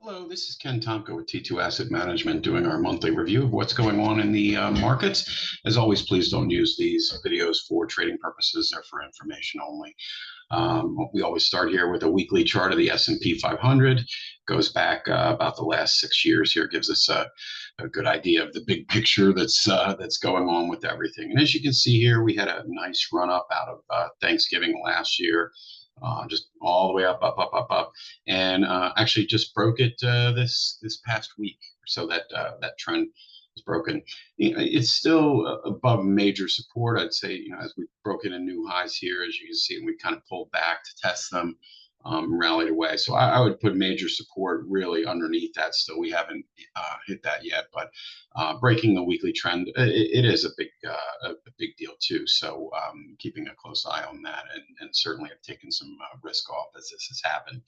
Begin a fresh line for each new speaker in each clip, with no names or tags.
Hello, this is Ken Tomko with T2 Asset Management doing our monthly review of what's going on in the markets. As always, please don't use these videos for trading purposes. They're for information only. We always start here with a weekly chart of the S&P 500. Goes back about the last 6 years here, gives us a good idea of the big picture that's going on with everything. And as you can see here, we had a nice run up out of Thanksgiving last year. Just all the way up, up, up, up, up, and actually just broke it this past week. So that trend is broken. It's still above major support. I'd say, as we've broken in new highs here, as you can see, we kind of pulled back to test them, rallied away. So I would put major support really underneath that. Still, we haven't hit that yet, but breaking the weekly trend, it is a big deal too. So keeping a close eye on that, and certainly have taken some risk off as this has happened.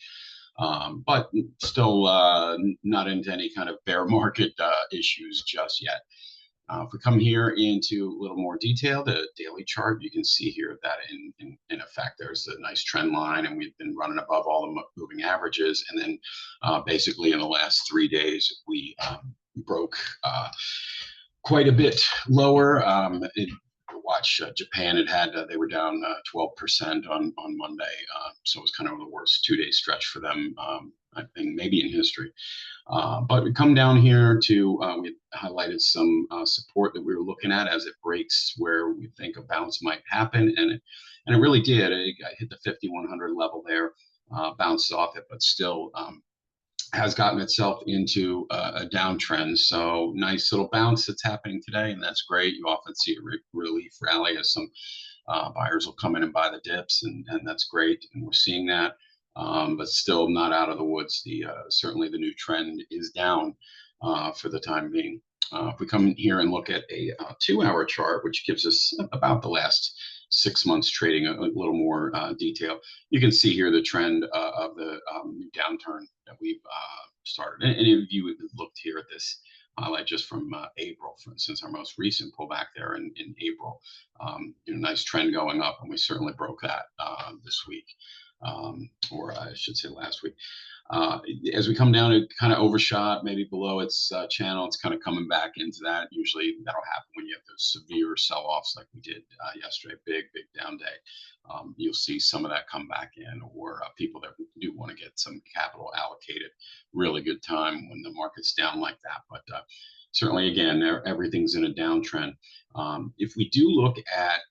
But still not into any kind of bear market issues just yet. If we come here into a little more detail, the daily chart, you can see here that in effect, there's a nice trend line, and we've been running above all the moving averages. And then basically in the last 3 days, we broke quite a bit lower. Watch Japan they were down 12% on Monday, so it was kind of the worst 2 day stretch for them, I think maybe in history. But we come down here to we highlighted some support that we were looking at as it breaks where we think a bounce might happen, and it really did. It hit the 5100 level there, bounced off it, but still has gotten itself into a downtrend. So nice little bounce that's happening today, and that's great. You often see a relief rally as some buyers will come in and buy the dips, and that's great. And we're seeing that, but still not out of the woods. Certainly the new trend is down for the time being. If we come in here and look at a 2 hour chart, which gives us about the last 6 months trading, a little more detail, you can see here the trend of the new downturn that we've started. And any of you who looked here at this highlight just from April, since our most recent pullback there in April, nice trend going up, and we certainly broke that this week, or I should say last week. As we come down, it kind of overshot, maybe below its channel. It's kind of coming back into that. Usually that'll happen when you have those severe sell-offs like we did yesterday, big down day. You'll see some of that come back in, or people that do want to get some capital allocated. Really good time when the market's down like that. But certainly, again, everything's in a downtrend. If we do look at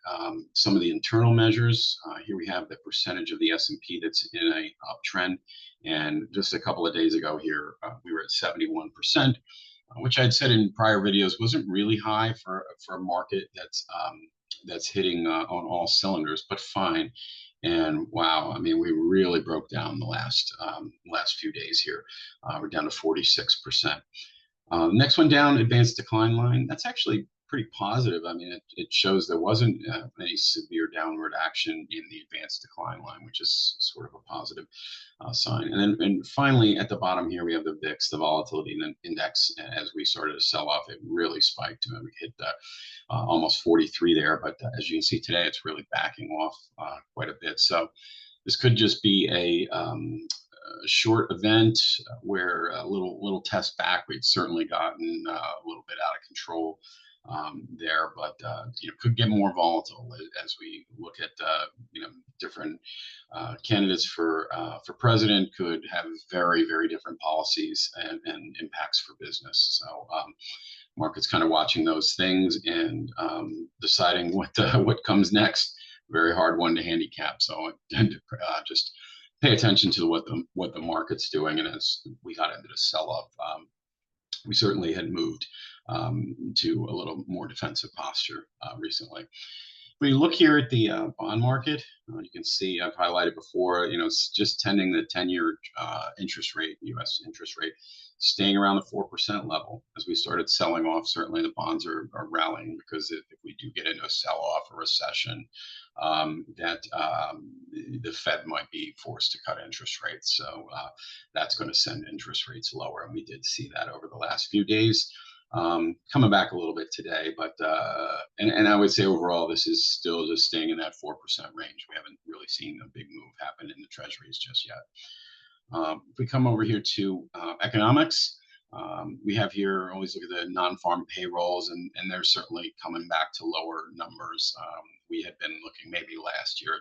some of the internal measures, here we have the percentage of the S&P that's in a uptrend. And just a couple of days ago here, we were at 71%, which I'd said in prior videos wasn't really high for a market that's hitting on all cylinders, but fine. And wow, I mean, we really broke down the last few days here. We're down to 46%. Next one down, advanced decline line. That's actually pretty positive. I mean, it shows there wasn't any severe downward action in the advanced decline line, which is sort of a positive sign. And finally, at the bottom here, we have the VIX, the volatility index. As we started to sell off, it really spiked. We hit almost 43 there, but as you can see today, it's really backing off quite a bit. So this could just be a short event where a little test back. We'd certainly gotten a little bit out of control there, but could get more volatile as we look at different candidates for president could have very different policies and impacts for business. So market's kind of watching those things and deciding what comes next. Very hard one to handicap. So I tend to just pay attention to what the market's doing. And as we got into the sell-off, we certainly had moved to a little more defensive posture recently. When you look here at the bond market, you can see I've highlighted before, it's just tending the 10-year interest rate, U.S. interest rate, staying around the 4% level. As we started selling off, certainly the bonds are rallying, because if we do get into a sell-off or recession, that the Fed might be forced to cut interest rates. So that's going to send interest rates lower. And we did see that over the last few days. Coming back a little bit today, but and I would say overall this is still just staying in that 4% range. We haven't really seen a big move happen in the treasuries just yet. If we come over here to economics, we have here, always look at the non-farm payrolls, and they're certainly coming back to lower numbers. We had been looking maybe last year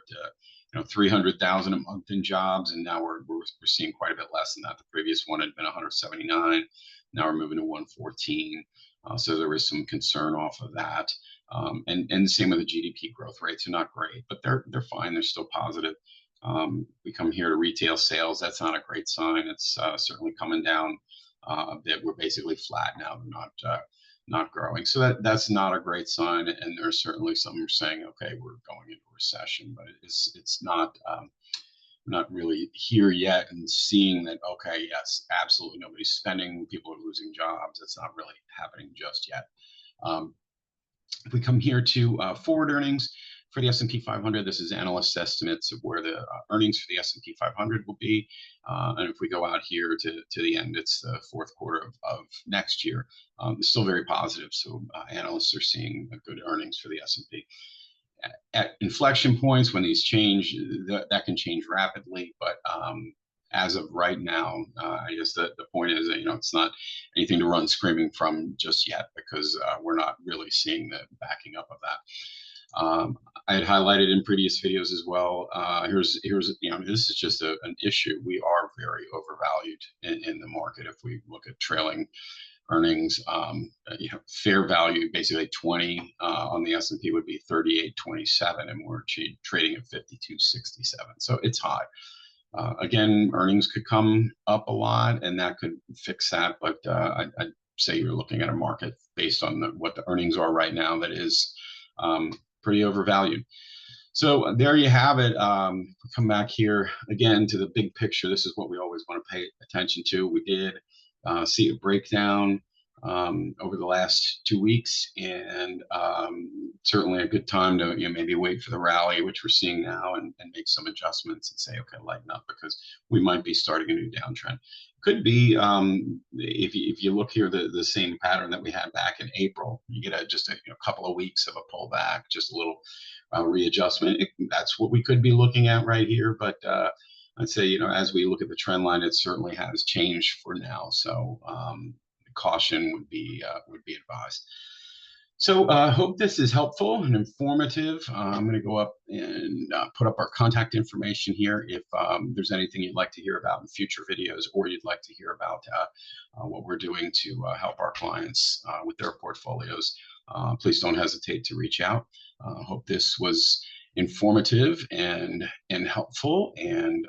at 300,000 a month in jobs, and now we're seeing quite a bit less than that. The previous one had been 179. Now we're moving to 114. So there was some concern off of that. And the same with the GDP growth rates are not great, but they're fine. They're still positive. We come here to retail sales. That's not a great sign. It's certainly coming down a bit. We're basically flat now. They're not growing. So that's not a great sign. And there's certainly some who are saying, okay, we're going into a recession, but it's not. Not really here yet and seeing that, okay, yes, absolutely nobody's spending, people are losing jobs. That's not really happening just yet. If we come here to forward earnings for the S&P 500, this is analyst estimates of where the earnings for the S&P 500 will be. And if we go out here to the end, it's the fourth quarter of next year. It's still very positive. So analysts are seeing good earnings for the S&P. At inflection points, when these change, that can change rapidly. But as of right now, I guess the point is that, it's not anything to run screaming from just yet, because we're not really seeing the backing up of that. I had highlighted in previous videos as well. Here's this is just an issue. We are very overvalued in the market. If we look at trailing earnings, fair value basically 20 on the S&P would be 38.27, and we're trading at 52.67. So it's high. Again, earnings could come up a lot, and that could fix that. But I'd say you're looking at a market based on what the earnings are right now that is pretty overvalued. So there you have it. Come back here again to the big picture. This is what we always want to pay attention to. We did see a breakdown over the last 2 weeks, and certainly a good time to maybe wait for the rally, which we're seeing now, and make some adjustments and say, okay, lighten up, because we might be starting a new downtrend. Could be, if you look here, the same pattern that we had back in April. You get just a couple of weeks of a pullback, just a little readjustment. That's what we could be looking at right here. But I'd say, as we look at the trend line, it certainly has changed for now. So caution would be advised. So I hope this is helpful and informative. I'm going to go up and put up our contact information here. If there's anything you'd like to hear about in future videos, or you'd like to hear about what we're doing to help our clients with their portfolios, please don't hesitate to reach out. Hope this was informative and helpful, and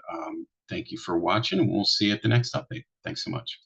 thank you for watching, and we'll see you at the next update. Thanks so much.